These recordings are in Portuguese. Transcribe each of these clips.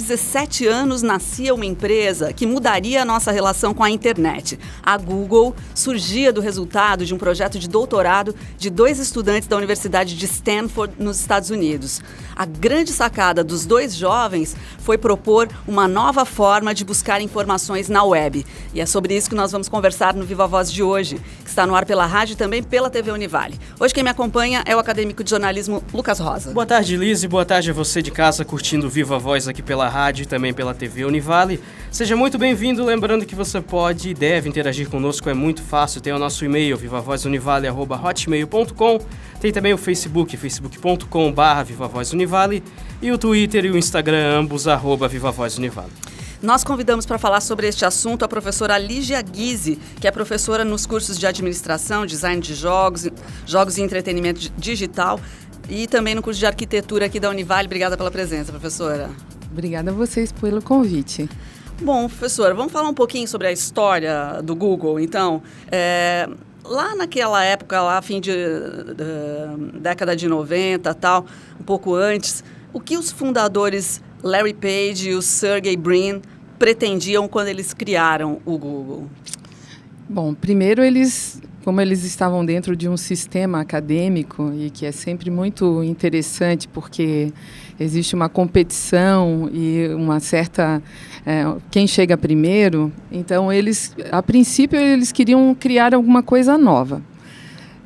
17 anos nascia uma empresa que mudaria a nossa relação com a internet. A Google surgia do resultado de um projeto de doutorado de 2 estudantes da Universidade de Stanford, nos Estados Unidos. A grande sacada dos 2 jovens foi propor uma nova forma de buscar informações na web. E é sobre isso que nós vamos conversar no Viva Voz de hoje, que está no ar pela rádio e também pela TV Univale. Hoje quem me acompanha é o acadêmico de jornalismo Lucas Rosa. Boa tarde, Liz, e boa tarde a você de casa curtindo Viva Voz aqui pela rádio e também pela TV Univale. Seja muito bem-vindo, lembrando que você pode e deve interagir conosco, é muito fácil, tem o nosso e-mail, vivavozunivale@hotmail.com, tem também o Facebook, facebook.com/vivavozunivale e o Twitter e o Instagram, ambos @vivavozunivale. Nós convidamos para falar sobre este assunto a professora Lígia Guise, que é professora nos cursos de administração, design de jogos e entretenimento digital e também no curso de arquitetura aqui da Univale. Obrigada pela presença, professora. Obrigada a vocês pelo convite. Bom, professora, vamos falar um pouquinho sobre a história do Google, então. Lá naquela época, lá fim de década de 90, tal, um pouco antes, o que os fundadores Larry Page e o Sergey Brin pretendiam quando eles criaram o Google? Bom, primeiro como eles estavam dentro de um sistema acadêmico e que é sempre muito interessante porque existe uma competição e uma certa... quem chega primeiro, então a princípio eles queriam criar alguma coisa nova.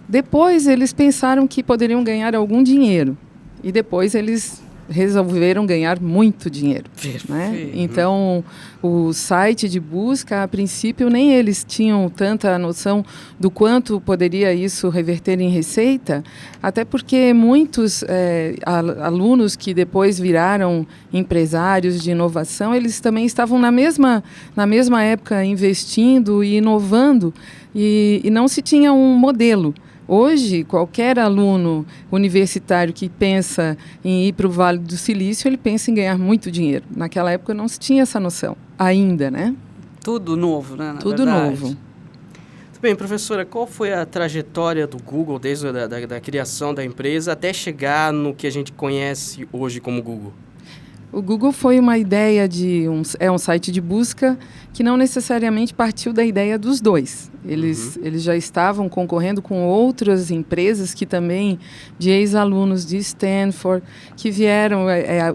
Depois eles pensaram que poderiam ganhar algum dinheiro e depois eles resolveram ganhar muito dinheiro, né? Então, o site de busca, a princípio, nem eles tinham tanta noção do quanto poderia isso reverter em receita, até porque muitos alunos que depois viraram empresários de inovação, eles também estavam na mesma época investindo e inovando e não se tinha um modelo. Hoje, qualquer aluno universitário que pensa em ir para o Vale do Silício, ele pensa em ganhar muito dinheiro. Naquela época não se tinha essa noção, ainda, né? Tudo novo, né? Tudo novo. Muito bem, professora, qual foi a trajetória do Google desde a criação da empresa até chegar no que a gente conhece hoje como Google? O Google foi uma ideia um site de busca que não necessariamente partiu da ideia dos dois. Eles já estavam concorrendo com outras empresas que também, de ex-alunos de Stanford, que vieram,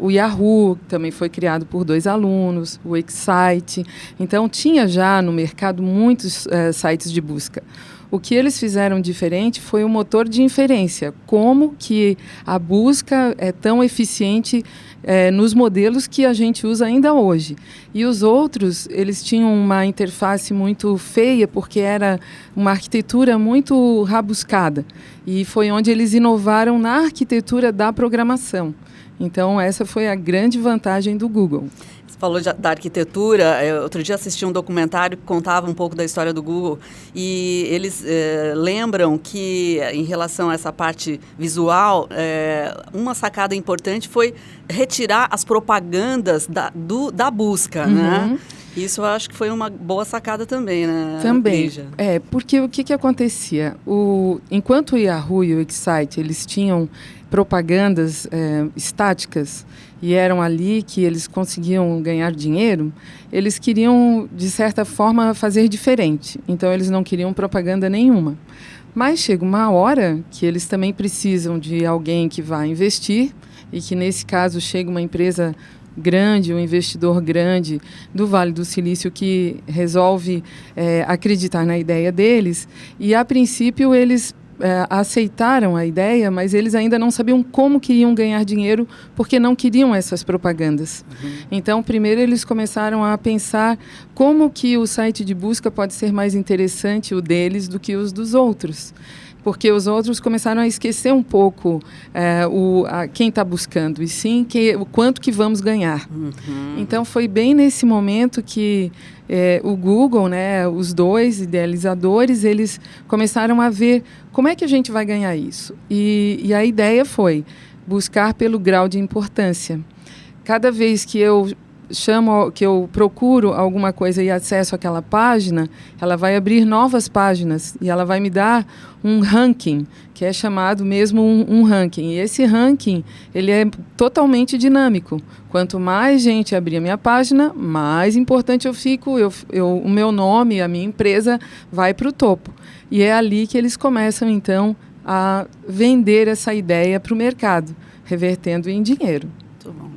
o Yahoo também foi criado por 2 alunos, o Excite. Então, tinha já no mercado muitos sites de busca. O que eles fizeram diferente foi o motor de inferência, como que a busca é tão eficiente nos modelos que a gente usa ainda hoje. E os outros, eles tinham uma interface muito feia, porque era uma arquitetura muito rabuscada. E foi onde eles inovaram na arquitetura da programação. Então, essa foi a grande vantagem do Google. Você falou da arquitetura. Outro dia assisti um documentário que contava um pouco da história do Google e eles lembram que, em relação a essa parte visual, uma sacada importante foi retirar as propagandas da busca, né? Isso eu acho que foi uma boa sacada também, né? Também. Porque o que acontecia? Enquanto o Yahoo e o Excite, eles tinham propagandas estáticas e eram ali que eles conseguiam ganhar dinheiro, eles queriam, de certa forma, fazer diferente. Então, eles não queriam propaganda nenhuma. Mas chega uma hora que eles também precisam de alguém que vá investir e que, nesse caso, chega uma empresa grande, um investidor grande do Vale do Silício que resolve acreditar na ideia deles. E, a princípio, eles aceitaram a ideia, mas eles ainda não sabiam como que iam ganhar dinheiro porque não queriam essas propagandas. Então, primeiro eles começaram a pensar como que o site de busca pode ser mais interessante, o deles, do que os dos outros. Porque os outros começaram a esquecer um pouco quem está buscando, e sim o quanto que vamos ganhar. Então, foi bem nesse momento que o Google, né, os 2 idealizadores, eles começaram a ver como é que a gente vai ganhar isso. E a ideia foi buscar pelo grau de importância. Cada vez que eu que eu procuro alguma coisa e acesso àquela página, ela vai abrir novas páginas e ela vai me dar um ranking, que é chamado mesmo um ranking. E esse ranking, ele é totalmente dinâmico. Quanto mais gente abrir a minha página, mais importante eu fico, o meu nome, a minha empresa vai para o topo. E é ali que eles começam, então, a vender essa ideia para o mercado, revertendo em dinheiro. Muito bom.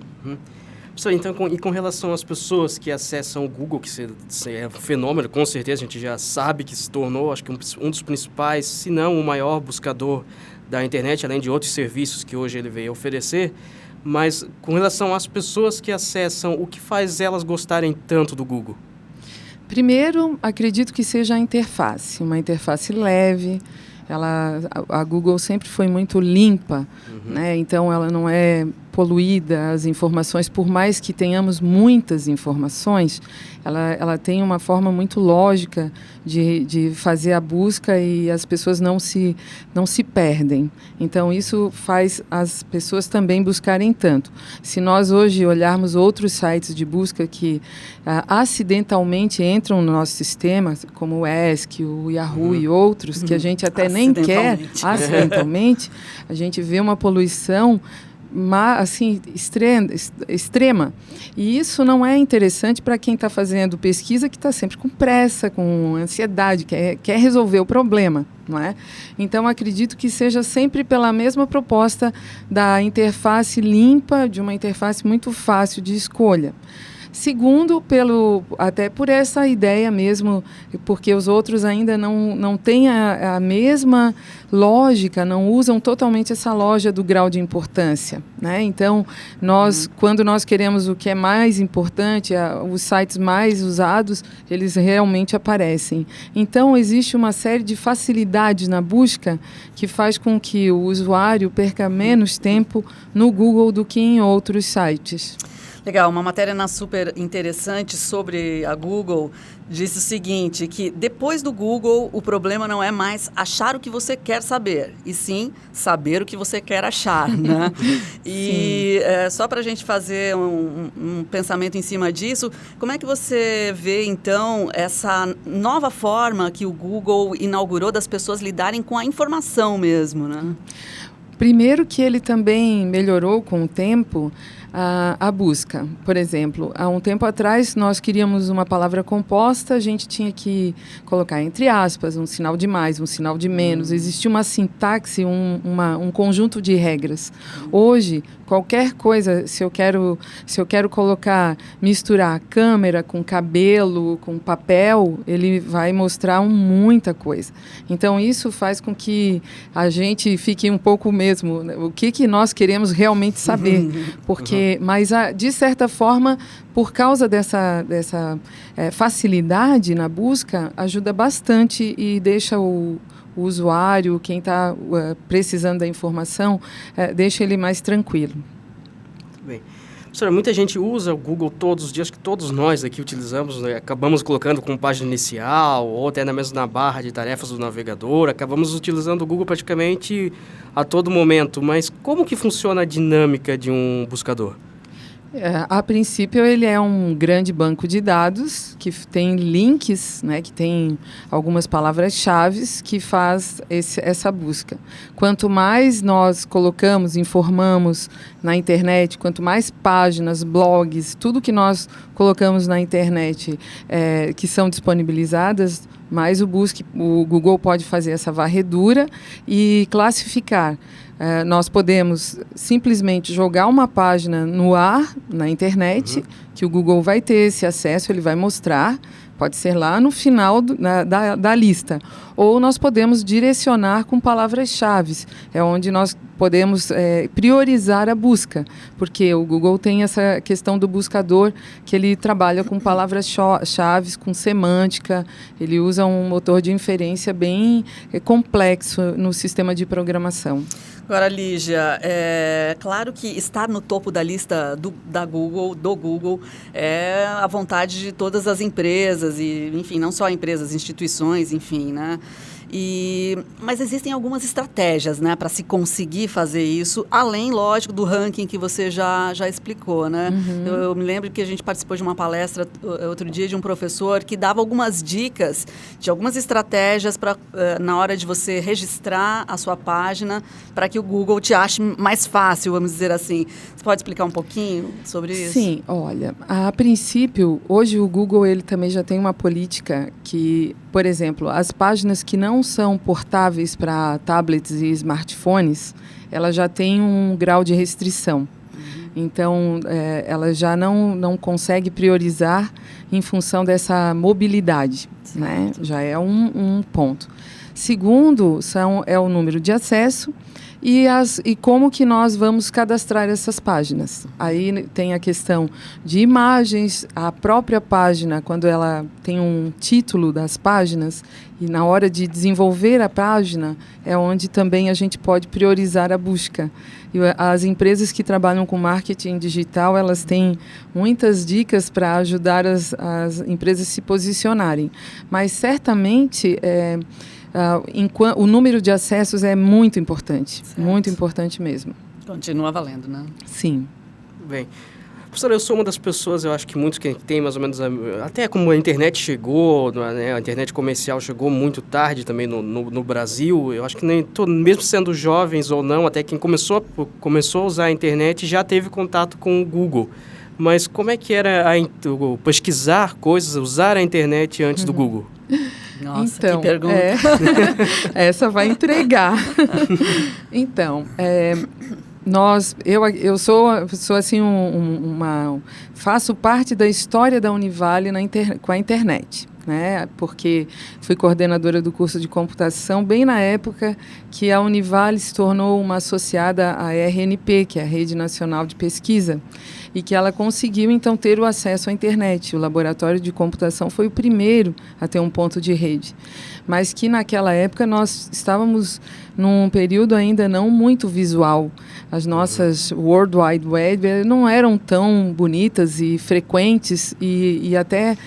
Professor, então, e com relação às pessoas que acessam o Google, que é um fenômeno, com certeza a gente já sabe que se tornou, acho que um dos principais, se não o maior buscador da internet, além de outros serviços que hoje ele veio oferecer, mas com relação às pessoas que acessam, o que faz elas gostarem tanto do Google? Primeiro, acredito que seja a interface, uma interface leve. A Google sempre foi muito limpa, né? Então ela não é poluída, as informações, por mais que tenhamos muitas informações, ela tem uma forma muito lógica de fazer a busca e as pessoas não se perdem. Então isso faz as pessoas também buscarem tanto. Se nós hoje olharmos outros sites de busca que acidentalmente entram no nosso sistema, como o ESC, o Yahoo e outros, que a gente até nem quer, acidentalmente, a gente vê uma poluição assim, extrema. E isso não é interessante para quem está fazendo pesquisa, que está sempre com pressa, com ansiedade, quer resolver o problema, não é? Então, acredito que seja sempre pela mesma proposta da interface limpa, de uma interface muito fácil de escolha. Segundo, até por essa ideia mesmo, porque os outros ainda não têm a mesma lógica, não usam totalmente essa lógica do grau de importância, né? Então, quando nós queremos o que é mais importante, os sites mais usados, eles realmente aparecem. Então, existe uma série de facilidades na busca que faz com que o usuário perca menos tempo no Google do que em outros sites. Legal, uma matéria na Super interessante sobre a Google disse o seguinte, que depois do Google o problema não é mais achar o que você quer saber, e sim saber o que você quer achar, né? E só para a gente fazer um pensamento em cima disso, como é que você vê então essa nova forma que o Google inaugurou das pessoas lidarem com a informação mesmo, né? Primeiro que ele também melhorou com o tempo a busca. Por exemplo, há um tempo atrás nós queríamos uma palavra composta, a gente tinha que colocar entre aspas, um sinal de mais, um sinal de menos. Existia uma sintaxe, um conjunto de regras. Hoje, qualquer coisa, se eu quero misturar câmera com cabelo, com papel, ele vai mostrar muita coisa. Então, isso faz com que a gente fique um pouco mesmo, o que nós queremos realmente saber. Porque mas, de certa forma, por causa dessa facilidade na busca, ajuda bastante e deixa o usuário, quem está precisando da informação, deixa ele mais tranquilo. Muito bem. Professora, muita gente usa o Google todos os dias, que todos nós aqui utilizamos, né? Acabamos colocando como página inicial ou até mesmo na barra de tarefas do navegador, acabamos utilizando o Google praticamente a todo momento, mas como que funciona a dinâmica de um buscador? A princípio, ele é um grande banco de dados que tem links, né, que tem algumas palavras-chave que faz essa busca. Quanto mais nós colocamos, informamos na internet, quanto mais páginas, blogs, tudo que nós colocamos na internet que são disponibilizadas, mais o Google pode fazer essa varredura e classificar. Nós podemos simplesmente jogar uma página no ar, na internet, que o Google vai ter esse acesso, ele vai mostrar, pode ser lá no final da lista. Ou nós podemos direcionar com palavras-chave, é onde nós podemos priorizar a busca, porque o Google tem essa questão do buscador, que ele trabalha com palavras-chave, com semântica, ele usa um motor de inferência bem complexo no sistema de programação. Agora, Lígia, é claro que estar no topo da lista do Google, é a vontade de todas as empresas, e, enfim, não só empresas, instituições, enfim, né? Mas existem algumas estratégias, né, para se conseguir fazer isso, além, lógico, do ranking que você já explicou, né? Eu me lembro que a gente participou de uma palestra outro dia de um professor que dava algumas dicas de algumas estratégias para na hora de você registrar a sua página para que o Google te ache mais fácil, vamos dizer assim. Você pode explicar um pouquinho sobre isso? Sim, olha, a princípio, hoje o Google ele também já tem uma política que, por exemplo, as páginas que não são portáveis para tablets e smartphones, ela já tem um grau de restrição. Então, ela já não consegue priorizar em função dessa mobilidade, né? Já é um ponto. Segundo, é o número de acesso e como que nós vamos cadastrar essas páginas. Aí tem a questão de imagens, a própria página, quando ela tem um título das páginas, e na hora de desenvolver a página, é onde também a gente pode priorizar a busca. E as empresas que trabalham com marketing digital, elas têm muitas dicas para ajudar as empresas a se posicionarem. Mas, certamente, o número de acessos é muito importante. Certo. Muito importante mesmo. Continua valendo, né? Sim. Bem, professora, eu sou uma das pessoas, eu acho que muitos que tem mais ou menos, até como a internet chegou, né, a internet comercial chegou muito tarde também no Brasil, eu acho que nem mesmo sendo jovens ou não, até quem começou a usar a internet já teve contato com o Google. Mas como é que era pesquisar coisas, usar a internet antes do Google? Nossa, então, que pergunta. Essa vai entregar. Então, eu sou assim faço parte da história da Univale com a internet, né? Porque fui coordenadora do curso de computação bem na época que a Univale se tornou uma associada à RNP, que é a Rede Nacional de Pesquisa, e que ela conseguiu, então, ter o acesso à internet. O laboratório de computação foi o primeiro a ter um ponto de rede. Mas que, naquela época, nós estávamos num período ainda não muito visual. As nossas World Wide Web não eram tão bonitas e frequentes e até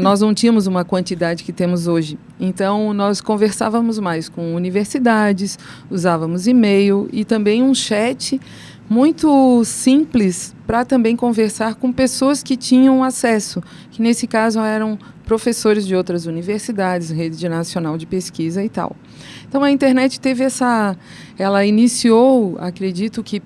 nós não tínhamos uma quantidade que temos hoje. Então, nós conversávamos mais com universidades, usávamos e-mail e também um chat muito simples para também conversar com pessoas que tinham acesso, que nesse caso eram professores de outras universidades, rede nacional de pesquisa e tal. Então a internet teve ela iniciou, acredito que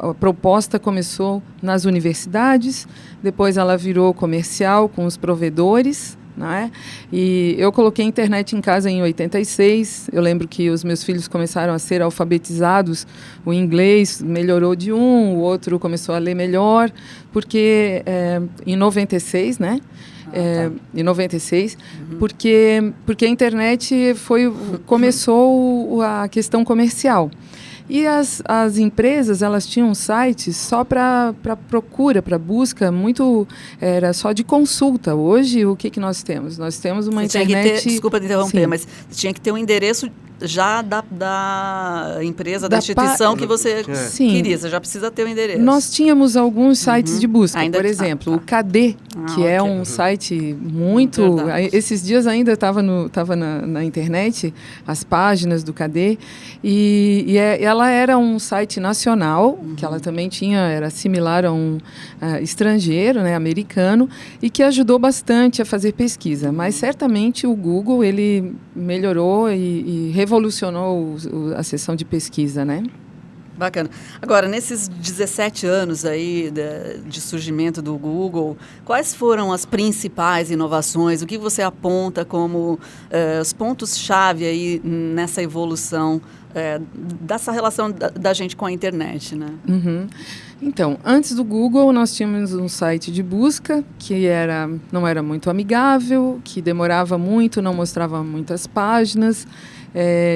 a proposta começou nas universidades, depois ela virou comercial com os provedores, né? E eu coloquei a internet em casa em 86. Eu lembro que os meus filhos começaram a ser alfabetizados. O inglês melhorou de o outro começou a ler melhor, porque em 96, né? Em 96, porque a internet começou a questão comercial. E as empresas, elas tinham sites só para procura, para busca, era só de consulta. Hoje, o que nós temos? Nós temos uma internet... Desculpa te interromper, sim, mas tinha que ter um endereço já da empresa, da instituição que você queria. Você já precisa ter o endereço. Nós tínhamos alguns sites de busca. Por exemplo, o KD, que é um site muito... Esses dias ainda estava na internet, as páginas do KD, e ela era um site nacional, que ela também era similar a um estrangeiro, né, americano, e que ajudou bastante a fazer pesquisa. Mas, certamente, o Google, ele melhorou e revolucionou a seção de pesquisa, né? Bacana. Agora, nesses 17 anos aí de surgimento do Google, quais foram as principais inovações? O que você aponta como os pontos-chave aí nessa evolução dessa relação da gente com a internet, né? Então, antes do Google, nós tínhamos um site de busca que não era muito amigável, que demorava muito, não mostrava muitas páginas.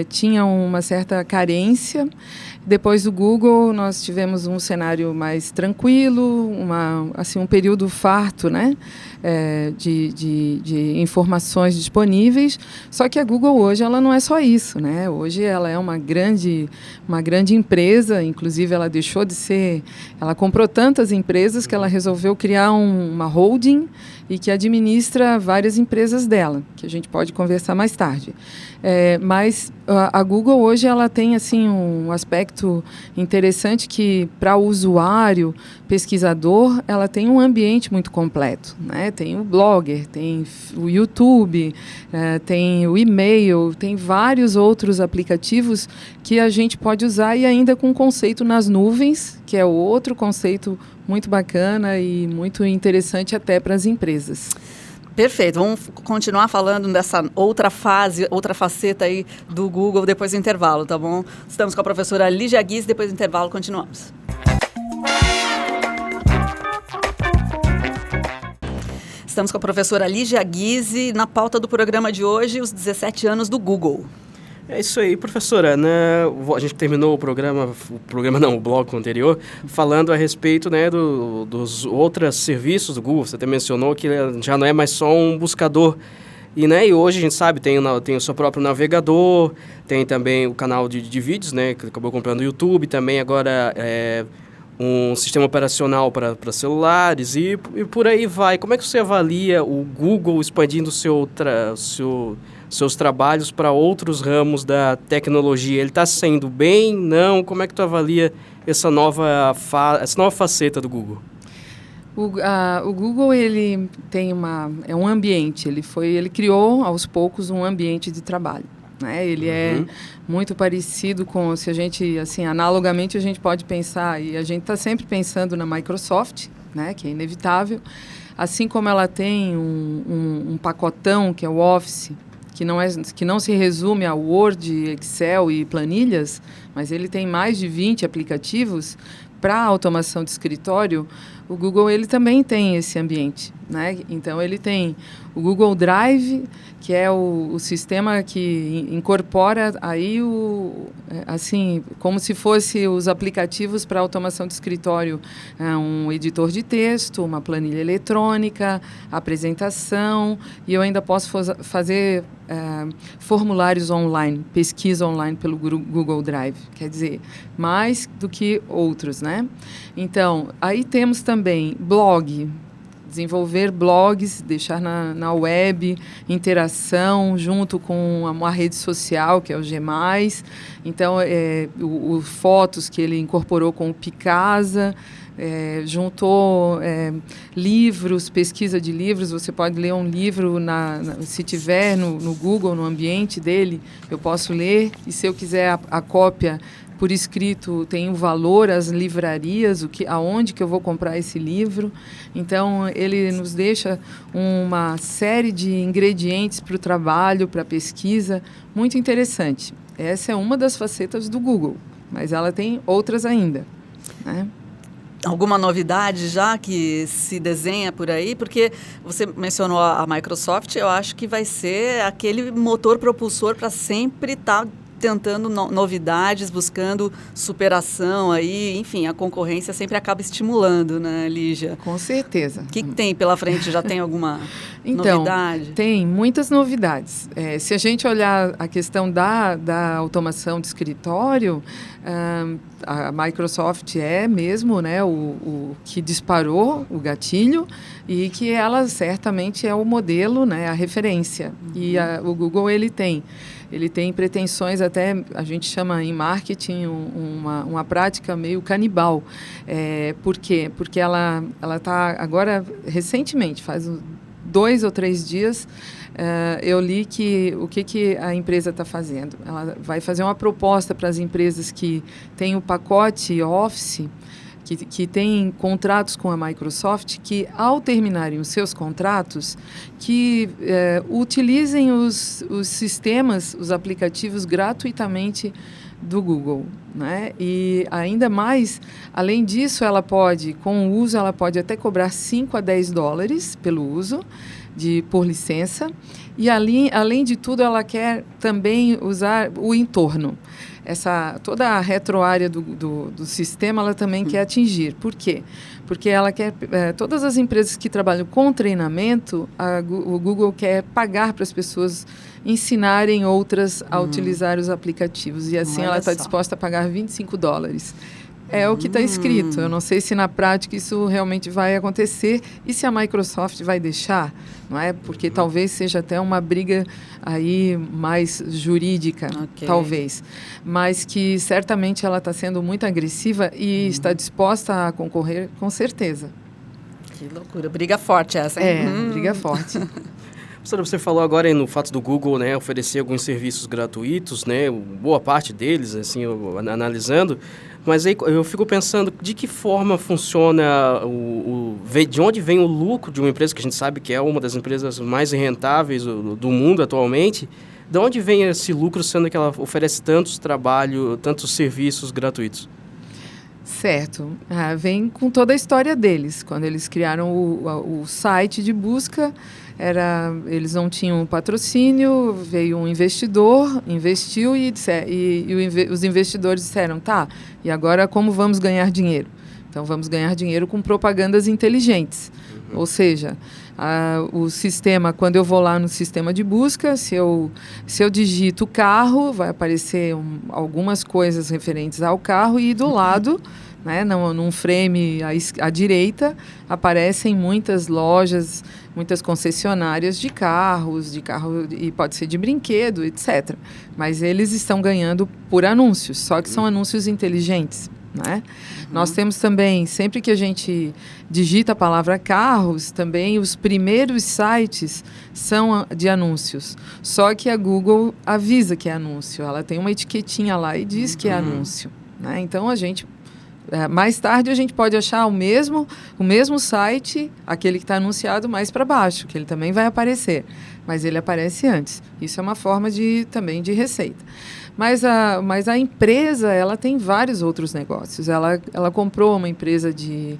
tinha uma certa carência. Depois do Google, nós tivemos um cenário mais tranquilo, um período farto, né, de informações disponíveis. Só que a Google hoje ela não é só isso, né? Hoje ela é uma grande empresa, inclusive ela deixou de ser... Ela comprou tantas empresas que ela resolveu criar uma holding e que administra várias empresas dela, que a gente pode conversar mais tarde. Mas a Google hoje ela tem assim, um aspecto interessante que, para o usuário, pesquisador, ela tem um ambiente muito completo, né? Tem o Blogger, tem o YouTube, tem o e-mail, tem vários outros aplicativos que a gente pode usar e ainda com conceito nas nuvens, que é outro conceito muito bacana e muito interessante até para as empresas. Perfeito. Vamos continuar falando dessa outra fase, outra faceta aí do Google depois do intervalo, tá bom? Estamos com a professora Lígia Guise, depois do intervalo continuamos. Estamos com a professora Lígia Guise na pauta do programa de hoje, os 17 anos do Google. É isso aí, professora. A gente terminou o bloco anterior, falando a respeito, né, dos outros serviços do Google. Você até mencionou que já não é mais só um buscador. E hoje a gente sabe, tem o seu próprio navegador, tem também o canal de vídeos, né, que acabou comprando o YouTube, também agora um sistema operacional para celulares e por aí vai. Como é que você avalia o Google expandindo seus trabalhos para outros ramos da tecnologia? Ele está sendo bem? Não? Como é que tu avalia essa nova faceta do Google? O Google ele tem um ambiente. Ele criou aos poucos um ambiente de trabalho, né? Ele é muito parecido com, se a gente, assim, analogamente a gente pode pensar, e a gente está sempre pensando na Microsoft, né, que é inevitável, assim como ela tem um pacotão que é o Office, que não se resume a Word, Excel e planilhas, mas ele tem mais de 20 aplicativos para automação de escritório. O Google ele também tem esse ambiente, né? Então ele tem o Google Drive, que é o sistema que incorpora aí assim, como se fosse os aplicativos para automação de escritório, um editor de texto, uma planilha eletrônica, apresentação, e eu ainda posso fazer formulários online, pesquisa online pelo Google Drive, quer dizer, mais do que outros, né? Então, aí temos também blog, desenvolver blogs, deixar na web, interação junto com uma rede social, que é o G+. Então, fotos que ele incorporou com o Picasa, juntou livros, pesquisa de livros. Você pode ler um livro, se tiver no Google, no ambiente dele, eu posso ler, e se eu quiser a cópia por escrito, tem um valor, as livrarias, aonde que eu vou comprar esse livro. Então, ele nos deixa uma série de ingredientes para o trabalho, para a pesquisa, muito interessante. Essa é uma das facetas do Google, mas ela tem outras ainda, né? Alguma novidade já que se desenha por aí? Porque você mencionou a Microsoft, eu acho que vai ser aquele motor propulsor para sempre estar tentando novidades, buscando superação aí, enfim, a concorrência sempre acaba estimulando, né, Lígia? Com certeza. O que tem pela frente? Já tem alguma novidade? Tem muitas novidades. Se a gente olhar a questão da automação de escritório, a Microsoft é mesmo, né, o que disparou o gatilho, e que ela certamente é o modelo, né, a referência. E o Google ele tem pretensões, até a gente chama em marketing uma prática meio canibal. Por quê? Porque ela está agora, recentemente, faz 2 ou 3 dias, eu li que o que a empresa está fazendo. Ela vai fazer uma proposta para as empresas que têm o pacote Office, que têm contratos com a Microsoft, que, ao terminarem os seus contratos, que utilizem os sistemas, os aplicativos gratuitamente do Google, né? E ainda mais, além disso, com o uso, ela pode até cobrar $5 a $10 pelo uso, por licença. E ali, além de tudo, ela quer também usar o entorno. Toda a retroárea do sistema, ela também quer atingir. Por quê? Porque ela quer... todas as empresas que trabalham com treinamento, o Google quer pagar para as pessoas ensinarem outras a utilizar os aplicativos. E assim ela está disposta a pagar $25. É o que está escrito. Eu não sei se na prática isso realmente vai acontecer e se a Microsoft vai deixar, não é? Porque talvez seja até uma briga aí mais jurídica, talvez. Mas que certamente ela está sendo muito agressiva e está disposta a concorrer com certeza. Que loucura. Briga forte essa. Briga forte. Professora, você falou agora no fato do Google, né, oferecer alguns serviços gratuitos, né, boa parte deles, assim, analisando, mas aí eu fico pensando de que forma funciona, de onde vem o lucro de uma empresa, que a gente sabe que é uma das empresas mais rentáveis do mundo atualmente, de onde vem esse lucro, sendo que ela oferece tantos serviços gratuitos? Certo. Vem com toda a história deles. Quando eles criaram o site de busca, eles não tinham patrocínio, veio um investidor, investiu os investidores disseram, tá, e agora como vamos ganhar dinheiro? Então, vamos ganhar dinheiro com propagandas inteligentes. Ou seja, o sistema, quando eu vou lá no sistema de busca, se eu digito carro, vai aparecer algumas coisas referentes ao carro e do lado, né, num frame à direita, aparecem muitas lojas, muitas concessionárias de carros, e pode ser de brinquedo, etc. Mas eles estão ganhando por anúncios, só que são anúncios inteligentes. Né? Nós temos também, sempre que a gente digita a palavra carros, também os primeiros sites são de anúncios. Só que a Google avisa que é anúncio. Ela tem uma etiquetinha lá e diz que é anúncio. Né? Então, mais tarde a gente pode achar o mesmo site, aquele que está anunciado mais para baixo, que ele também vai aparecer. Mas ele aparece antes. Isso é uma forma também de receita. Mas a empresa, ela tem vários outros negócios. Ela comprou uma empresa de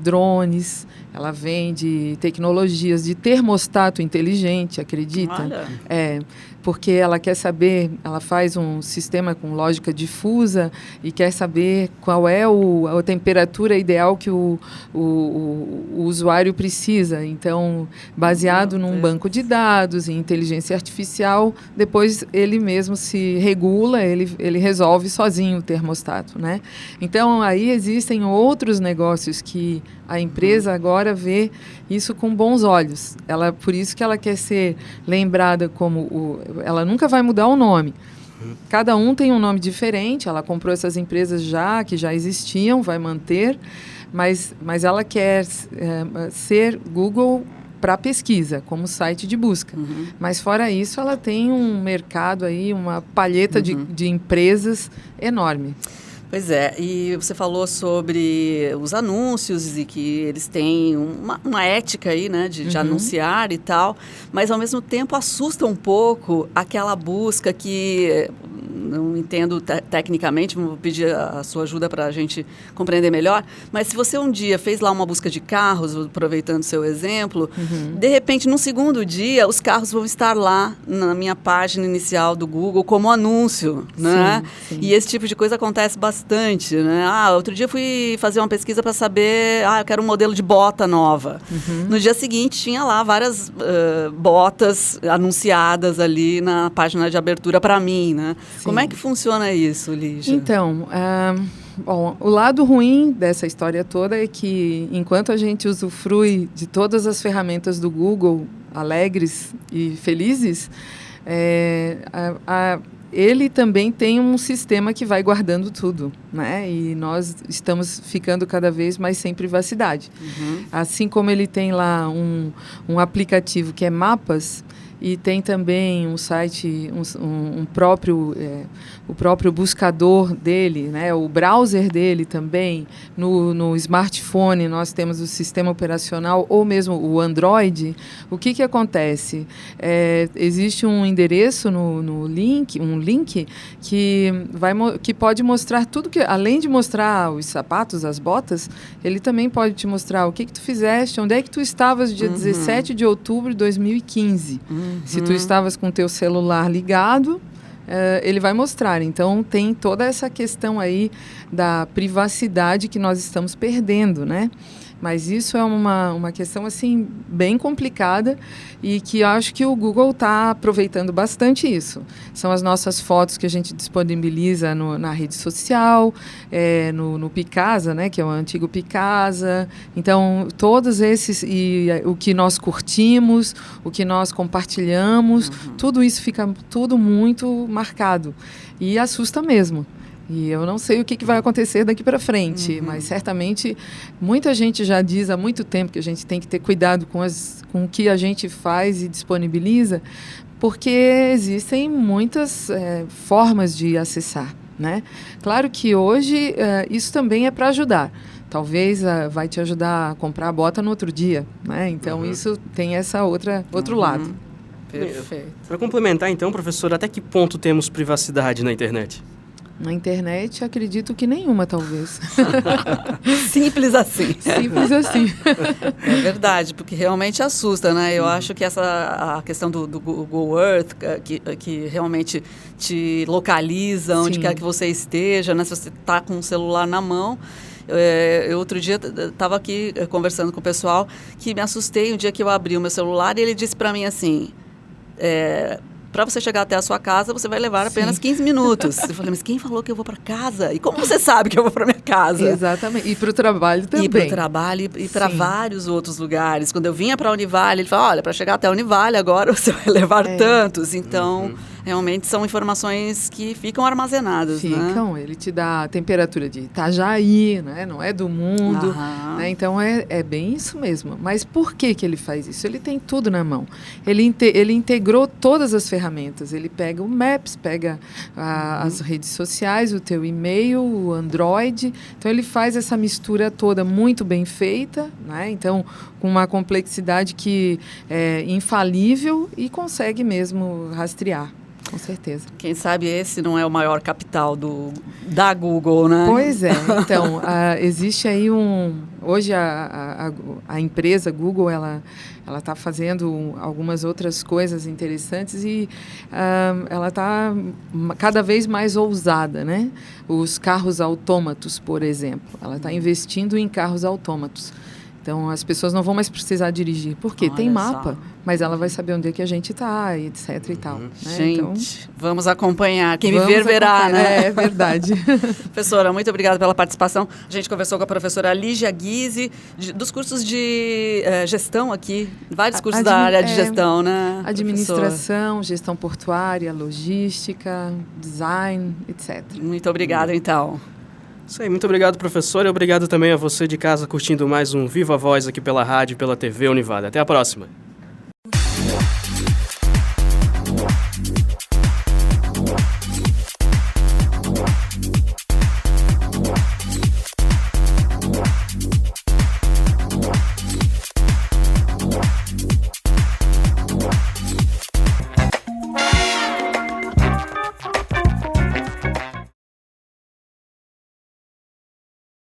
drones, ela vende tecnologias de termostato inteligente, acredita? Olha. Porque ela quer saber, ela faz um sistema com lógica difusa e quer saber qual é a temperatura ideal que o usuário precisa. Então, baseado num banco de dados, em inteligência artificial, depois ele mesmo se regula, ele resolve sozinho o termostato, né? Então, aí existem outros negócios que a empresa agora vê isso com bons olhos. Por isso que ela quer ser lembrada como ela nunca vai mudar o nome. Cada um tem um nome diferente. Ela comprou essas empresas que já existiam, vai manter, mas ela quer ser Google para pesquisa, como site de busca. Mas fora isso, ela tem um mercado aí, uma palheta de empresas enorme. Pois é, e você falou sobre os anúncios e que eles têm uma ética aí, né, de anunciar e tal, mas ao mesmo tempo assusta um pouco aquela busca que, não entendo tecnicamente, vou pedir a sua ajuda para a gente compreender melhor, mas se você um dia fez lá uma busca de carros, aproveitando seu exemplo, de repente, no segundo dia, os carros vão estar lá na minha página inicial do Google como anúncio, né? Sim. E esse tipo de coisa acontece bastante, né? Outro dia eu fui fazer uma pesquisa para saber, eu quero um modelo de bota nova. No dia seguinte, tinha lá várias botas anunciadas ali na página de abertura para mim, né? Sim. Como é que funciona isso, Lígia? Então, bom, o lado ruim dessa história toda é que, enquanto a gente usufrui de todas as ferramentas do Google, alegres e felizes, ele também tem um sistema que vai guardando tudo, né? E nós estamos ficando cada vez mais sem privacidade. Assim como ele tem lá um aplicativo que é Mapas, e tem também um site, o próprio buscador dele, né, o browser dele também. No smartphone nós temos o sistema operacional ou mesmo o Android. O que acontece? Existe um endereço no link, um link que pode mostrar tudo que, além de mostrar os sapatos, as botas, ele também pode te mostrar o que tu fizeste, onde é que tu estavas dia 17 de outubro de 2015. Se tu estavas com o teu celular ligado, ele vai mostrar. Então, tem toda essa questão aí da privacidade que nós estamos perdendo, né? Mas isso é uma questão assim, bem complicada e que eu acho que o Google está aproveitando bastante isso. São as nossas fotos que a gente disponibiliza na rede social, no Picasa, né, que é o antigo Picasa. Então, todos esses, e o que nós curtimos, o que nós compartilhamos, tudo isso fica tudo muito marcado. E assusta mesmo. E eu não sei o que vai acontecer daqui para frente, mas certamente muita gente já diz há muito tempo que a gente tem que ter cuidado com o que a gente faz e disponibiliza, porque existem muitas formas de acessar, né? Claro que hoje isso também é para ajudar. Talvez vai te ajudar a comprar a bota no outro dia, né? Então isso tem essa outro lado. Perfeito. Para complementar então, professor, até que ponto temos privacidade na internet? Na internet, acredito que nenhuma, talvez. Simples assim. Simples assim. É verdade, porque realmente assusta, né? Eu acho que a questão do Google Earth, que realmente te localiza onde quer que você esteja, né? Se você está com o celular na mão. Eu outro dia estava aqui conversando com o pessoal que me assustei um dia que eu abri o meu celular e ele disse para mim assim... para você chegar até a sua casa, você vai levar apenas 15 minutos. Eu falei, mas quem falou que eu vou para casa? E como você sabe que eu vou para minha casa? Exatamente. E para o trabalho também. E para o trabalho e para vários outros lugares. Quando eu vinha para a Univale, ele falou, olha, para chegar até a Univale agora você vai levar tantos. Então, realmente são informações que ficam armazenadas. Ficam, né? Ele te dá a temperatura de Itajaí, né? Não é do mundo. Né? Então, é bem isso mesmo. Mas por que ele faz isso? Ele tem tudo na mão. Ele integrou todas as ferramentas. Ele pega o Maps, pega as redes sociais, o teu e-mail, o Android. Então, ele faz essa mistura toda muito bem feita, né? Então, com uma complexidade que é infalível e consegue mesmo rastrear. Com certeza. Quem sabe esse não é o maior capital da Google, né? Pois é. Então, existe aí hoje a empresa Google, ela está fazendo algumas outras coisas interessantes e ela está cada vez mais ousada, né? Os carros autômatos, por exemplo. Ela está investindo em carros autômatos. Então, as pessoas não vão mais precisar dirigir. Por quê? Tem mapa, mas ela vai saber onde é que a gente está, etc. e tal. Né? Gente, então, vamos acompanhar. Quem viver, verá, né? É verdade. Professora, muito obrigada pela participação. A gente conversou com a professora Lígia Guise, dos cursos de gestão aqui, vários cursos da área de gestão, né? Administração, gestão portuária, logística, design, etc. Muito obrigada, então. Isso aí, muito obrigado, professor, e obrigado também a você de casa curtindo mais um Viva Voz aqui pela rádio e pela TV Univale. Até a próxima.